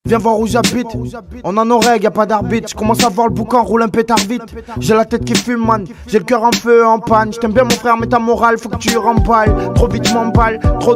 Viens voir où j'habite, on en aurait, y'a pas d'arbitre. J'commence à voir le boucan, roule un pétard vite. J'ai la tête qui fume man, j'ai le cœur en feu, en panne. J't'aime bien mon frère mais ta morale, faut que tu remballes. Trop vite j'm'emballe, trop.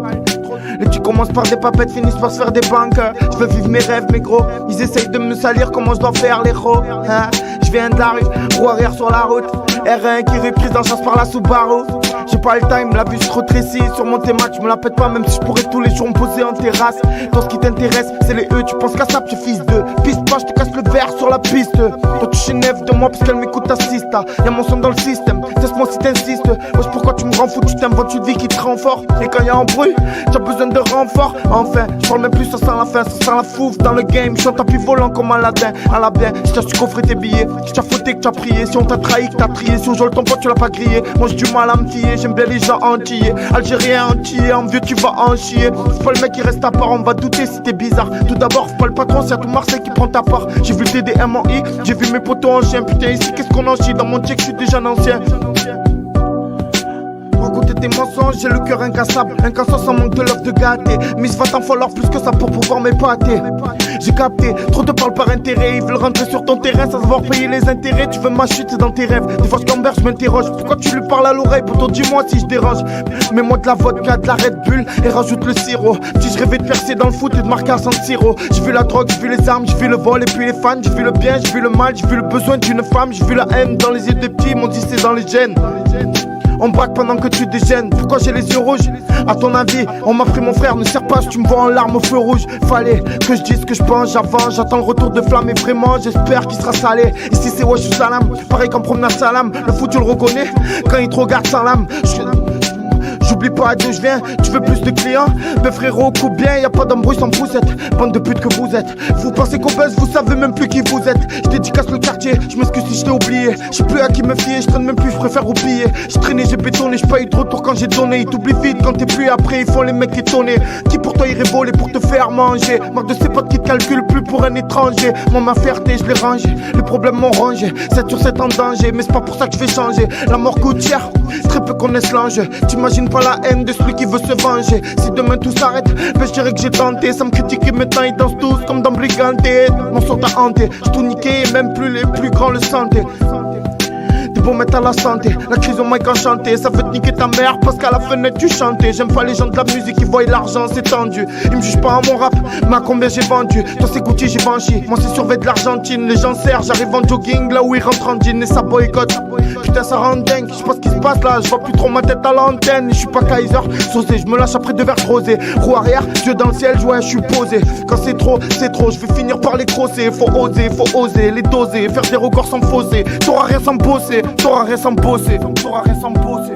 Et tu commences par des papettes, finissent par se faire des banques. Je veux vivre mes rêves mais gros, ils essayent de me salir, comment je dois faire les héros hein. Je viens de la rue, roue arrière sur la route. R1 qui reprise dans chasse par la Subaru. J'ai pas le time, la vue se rétrécit. Sur mon thématique, je me la pète pas, même si je pourrais tous les jours me poser en terrasse. Toi ce qui t'intéresse, c'est les E, tu penses qu'à ça, petit fils de piste pas, je te casse le verre sur la piste. Toi tu chénèves de moi parce qu'elle m'écoute t'assiste. Y'a mon son dans le système, teste-moi si t'insistes. Wesh pourquoi tu me rends fou, tu t'inventes une vie qui te rend fort. Et quand y'a un bruit, t'as besoin de renfort. Enfin, je parle même plus, ça sent la fin, ça sent la fouf dans le game. J'suis en tapis volant comme Aladdin, à la bien. J't'ai tu coffrer tes billets, j't'ai fauté que t'as prié. Si on t'a trahi, que t'as trié, si on joue ton pote tu l'as pas grillé. Moi j'ai du mal à me fier, j'aime bien les gens entiers. Algérien entier, en vieux tu vas en chier. C'est pas le mec qui reste à part, on va douter si t'es bizarre. Tout d'abord, c'est pas le patron, c'est à tout Marseille qui prend ta part. J'ai vu le TDM en I, j'ai vu mes potos en chien. Putain ici qu'est-ce qu'on en chie, dans mon check je suis déjà un ancien. Raconter tes mensonges, j'ai le cœur incassable. Incassable sans manque de l'offre de gâter. Miss va t'en falloir plus que ça pour pouvoir m'épater. J'ai capté, trop te parlent par intérêt. Ils veulent rentrer sur ton terrain sans savoir payer les intérêts. Tu veux ma chute, c'est dans tes rêves. Des fois je gamberge, je m'interroge. Pourquoi tu lui parles à l'oreille? Pourtant dis-moi si je dérange. Mets-moi de la vodka, de la Red Bull et rajoute le sirop. Si je rêvais de percer dans le foot et de marquer à San Siro. J'ai vu la drogue, j'ai vu les armes, j'ai vu le vol et puis les fans. J'ai vu le bien, j'ai vu le mal, j'ai vu le besoin d'une femme. J'ai vu la haine dans les yeux des petits, m'ont dit c'est dans les gènes. On braque pendant que tu dégènes. Pourquoi j'ai les yeux rouges? À ton avis, on m'a pris mon frère, ne sers pas si tu me vois en larmes au feu rouge. Fallait que je dise ce que je pense, j'avance, j'attends le retour de flamme et vraiment j'espère qu'il sera salé. Ici c'est wesh ou salam, pareil comme promenade salam. Le foot tu le reconnais quand il te regarde sans l'âme. J'oublie pas d'où je viens, tu veux plus de clients? Mais frérot, coupe bien, y'a pas d'embrouille sans poussette. Bande de putes que vous êtes. Vous pensez qu'on buzz, vous savez même plus qui vous êtes. Je dédicace le quartier, je m'excuse si je t'ai oublié. Je sais plus à qui me fier, je traîne même plus, je préfère oublier. Je traînais, j'ai bétonné, j'ai pas eu de retour quand j'ai donné. Ils t'oublient vite quand t'es plus après, ils font les mecs étonnés. Qui pour toi irait voler pour te faire manger? Marre de ces potes qui te calculent plus pour un étranger. Moi ma fierté, je l'ai rangé, les problèmes m'ont rangé. 7 sur 7 en danger, mais c'est pas pour ça que je vais changer. La mort coûte cher, très peu connaissent l'enjeu. T'imagines pas la haine de celui qui veut se venger. Si demain tout s'arrête, ben je dirais que j'ai tenté. Ça me critique et maintenant ils dansent tous comme dans Brigante. Mon son t'a hanté, j'ai tout niqué et même plus les plus grands le sentaient. T'es beau mettre à la santé, la crise au mic enchanté. Ça veut te niquer ta mère parce qu'à la fenêtre tu chantais. J'aime pas les gens de la musique qui voient l'argent, c'est tendu. Ils me jugent pas à mon rap, mais à combien j'ai vendu. Toi c'est Gucci, j'ai Banshee, moi c'est survêt de l'Argentine. Les gens serrent, j'arrive en jogging là où ils rentrent en jean et ça boycotte. Putain ça rend dingue, j'sais pas ce qui se passe là. J'vois plus trop ma tête à l'antenne. J'suis pas Kaiser, saucé, j'me lâche après 2 verres rosés. Roue arrière, yeux dans le ciel, ouais j'suis posé. Quand c'est trop, j'vais finir par les crosser. Faut oser, les doser. Faire des records sans fausser. T'auras rien sans bosser, t'auras rien sans bosser, t'auras rien sans bosser.